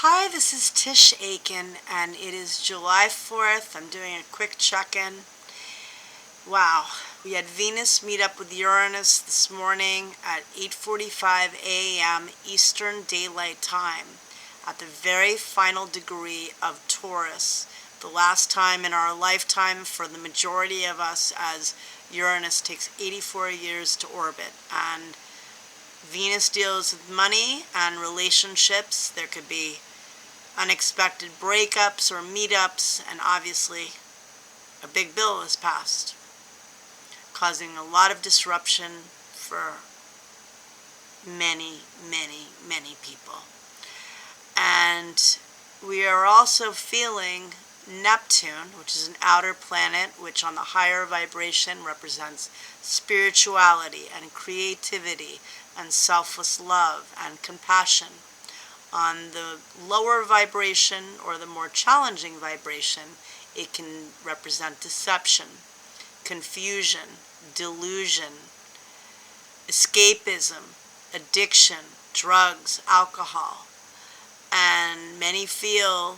Hi, this is Tisch Aitken, and it is July 4th. I'm doing a quick check-in. Wow, we had Venus meet up with Uranus this morning at 8:45 a.m. Eastern Daylight Time at the very final degree of Taurus, the last time in our lifetime for the majority of us, as Uranus takes 84 years to orbit. And Venus deals with money and relationships. There could be unexpected breakups or meetups, and obviously a big bill is passed, causing a lot of disruption for many, many, many people. And we are also feeling Neptune, which is an outer planet, which on the higher vibration represents spirituality and creativity and selfless love and compassion. On the lower vibration, or the more challenging vibration, it can represent deception, confusion, delusion, escapism, addiction, drugs, alcohol. And many feel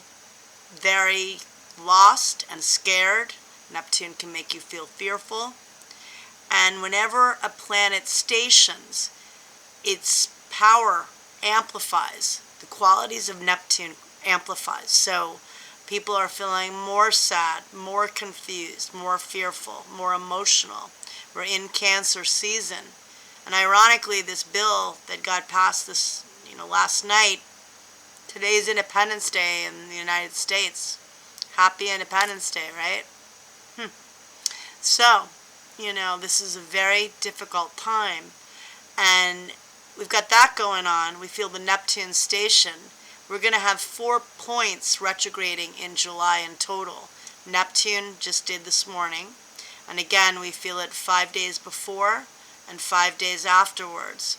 very lost and scared. Neptune can make you feel fearful. And whenever a planet stations, its power amplifies. The qualities of Neptune amplifies. So people are feeling more sad, more confused, more fearful, more emotional. We're in Cancer season. And ironically, this bill that got passed last night, today's Independence Day in the United States. Happy Independence Day, right? So, this is a very difficult time. And we've got that going on. We feel the Neptune station. We're going to have 4 points retrograding in July in total. Neptune just did this morning. And again, we feel it 5 days before and 5 days afterwards.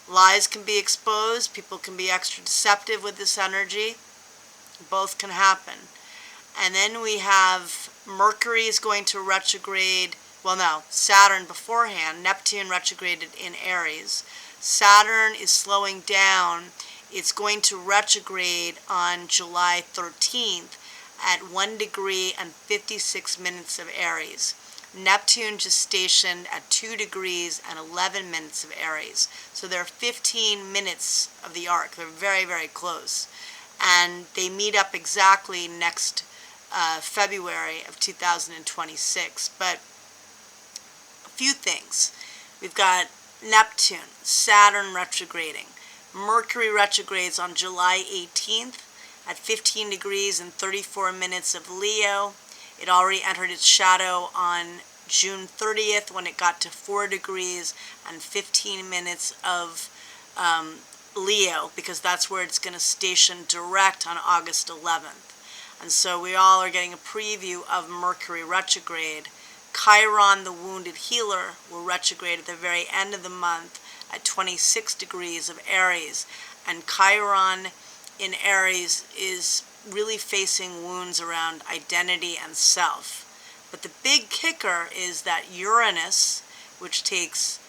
Lies can be exposed. People can be extra deceptive with this energy. Both can happen. And then we have Mercury is going to retrograde. Well, no, Saturn beforehand. Neptune retrograded in Aries. Saturn is slowing down. It's going to retrograde on July 13th at 1 degree and 56 minutes of Aries. Neptune just stationed at 2 degrees and 11 minutes of Aries. So they're 15 minutes of the arc. They're very, very close. And they meet up exactly next February of 2026. But a few things. We've got Neptune, Saturn retrograding. Mercury retrogrades on July 18th at 15 degrees and 34 minutes of Leo. It already entered its shadow on June 30th when it got to 4 degrees and 15 minutes of Leo, because that's where it's going to station direct on August 11th. And so we all are getting a preview of Mercury retrograde. Chiron, the wounded healer, will retrograde at the very end of the month at 26 degrees of Aries. And Chiron in Aries is really facing wounds around identity and self. But the big kicker is that Uranus, which takes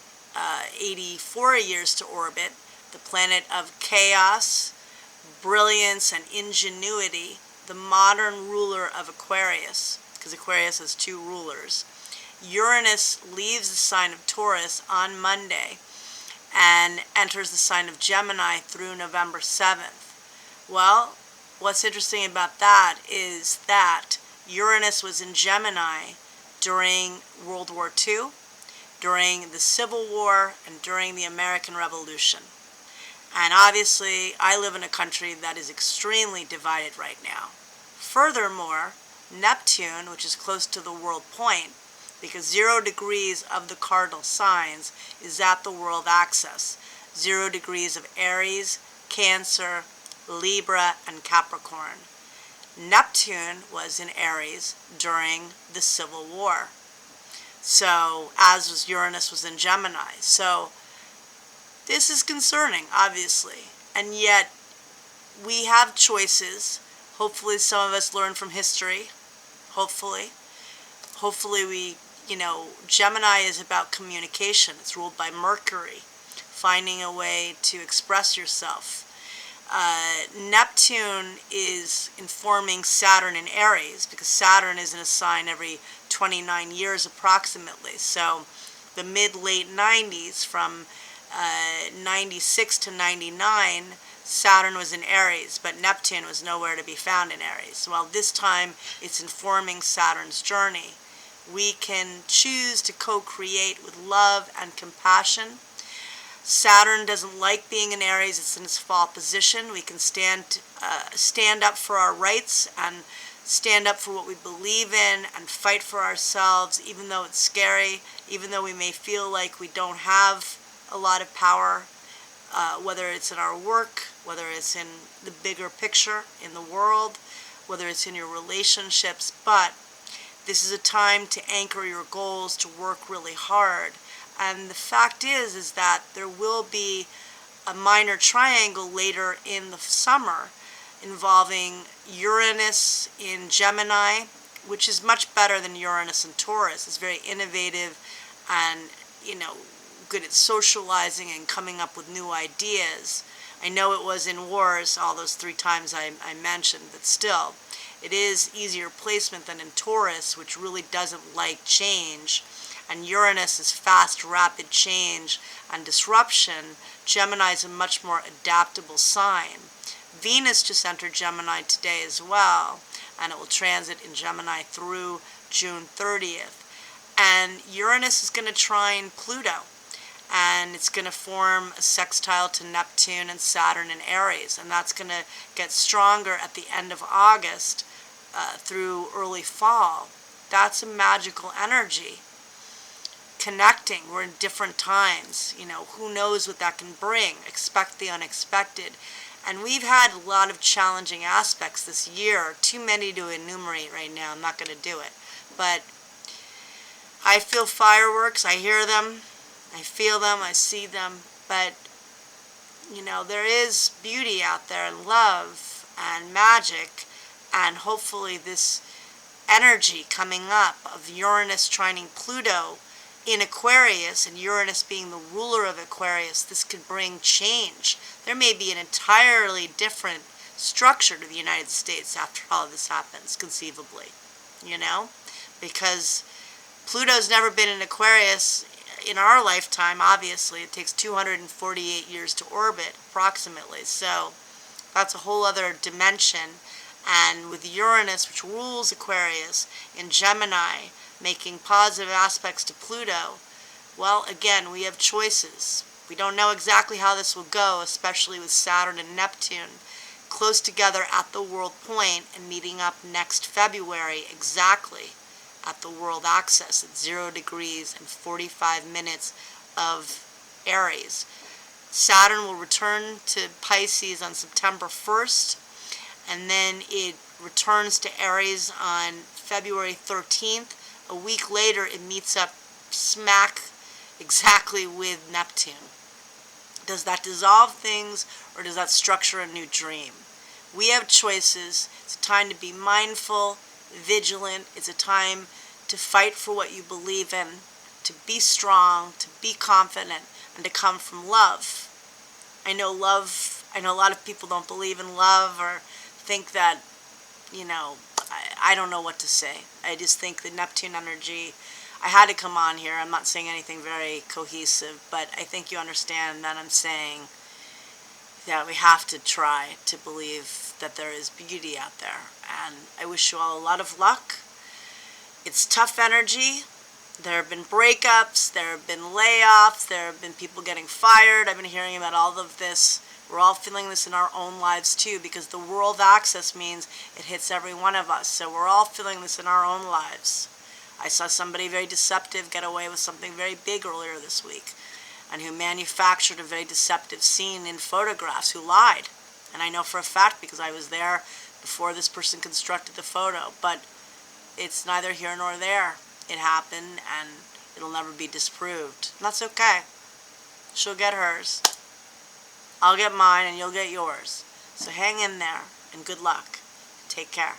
84 years to orbit, the planet of chaos, brilliance, and ingenuity, the modern ruler of Aquarius, because Aquarius has 2 rulers. Uranus leaves the sign of Taurus on Monday and enters the sign of Gemini through November 7th. Well, what's interesting about that is that Uranus was in Gemini during World War II, during the Civil War, and during the American Revolution. And obviously, I live in a country that is extremely divided right now. Furthermore, Neptune, which is close to the world point, because 0 degrees of the cardinal signs is at the world axis. 0 degrees of Aries, Cancer, Libra, and Capricorn. Neptune was in Aries during the Civil War. So, as was Uranus was in Gemini. So, this is concerning, obviously. And yet, we have choices. Hopefully some of us learn from history. Hopefully we, Gemini is about communication. It's ruled by Mercury. Finding a way to express yourself. Neptune is informing Saturn in Aries, because Saturn is in a sign every 29 years approximately. So the mid-late 90s, from 96 to 99, Saturn was in Aries, but Neptune was nowhere to be found in Aries. Well, this time it's informing Saturn's journey. We can choose to co-create with love and compassion. Saturn doesn't like being in Aries. It's in its fall position. We can stand up for our rights and stand up for what we believe in and fight for ourselves, even though it's scary, even though we may feel like we don't have a lot of power, whether it's in our work, whether it's in the bigger picture in the world, whether it's in your relationships. But this is a time to anchor your goals, to work really hard. And the fact is that there will be a minor triangle later in the summer involving Uranus in Gemini, which is much better than Uranus in Taurus. It's very innovative and, good at socializing and coming up with new ideas. I know it was in wars all those 3 times I mentioned, but still, it is easier placement than in Taurus, which really doesn't like change. And Uranus is fast, rapid change and disruption. Gemini is a much more adaptable sign. Venus just entered Gemini today as well, and it will transit in Gemini through June 30th. And Uranus is going to trine Pluto, and it's going to form a sextile to Neptune and Saturn in Aries, and that's going to get stronger at the end of August through early fall. That's a magical energy. Connecting, we're in different times, who knows what that can bring. Expect the unexpected. And we've had a lot of challenging aspects this year, too many to enumerate right now. I'm not going to do it. But I feel fireworks, I hear them, I feel them, I see them. But, there is beauty out there, and love and magic, and hopefully this energy coming up of Uranus trining Pluto in Aquarius, and Uranus being the ruler of Aquarius, this could bring change. There may be an entirely different structure to the United States after all of this happens, conceivably, because Pluto's never been in Aquarius in our lifetime. Obviously, it takes 248 years to orbit, approximately, so that's a whole other dimension. And with Uranus, which rules Aquarius, in Gemini, making positive aspects to Pluto, well, again, we have choices. We don't know exactly how this will go, especially with Saturn and Neptune close together at the world point and meeting up next February exactly at the world axis at 0 degrees and 45 minutes of Aries. Saturn will return to Pisces on September 1st, and then it returns to Aries on February 13th. A week later, it meets up smack exactly with Neptune. Does that dissolve things, or does that structure a new dream? We have choices. It's a time to be mindful, vigilant. It's a time to fight for what you believe in, to be strong, to be confident, and to come from love. I know a lot of people don't believe in love or think that, I don't know what to say. I just think the Neptune energy, I had to come on here. I'm not saying anything very cohesive, but I think you understand that I'm saying that we have to try to believe that there is beauty out there. And I wish you all a lot of luck. It's tough energy. There have been breakups, there have been layoffs, there have been people getting fired. I've been hearing about all of this. We're all feeling this in our own lives too, because the world axis means it hits every one of us. So we're all feeling this in our own lives. I saw somebody very deceptive get away with something very big earlier this week, and who manufactured a very deceptive scene in photographs, who lied. And I know for a fact because I was there before this person constructed the photo. But it's neither here nor there. It happened, and it'll never be disproved. And that's okay. She'll get hers. I'll get mine, and you'll get yours. So hang in there, and good luck. Take care.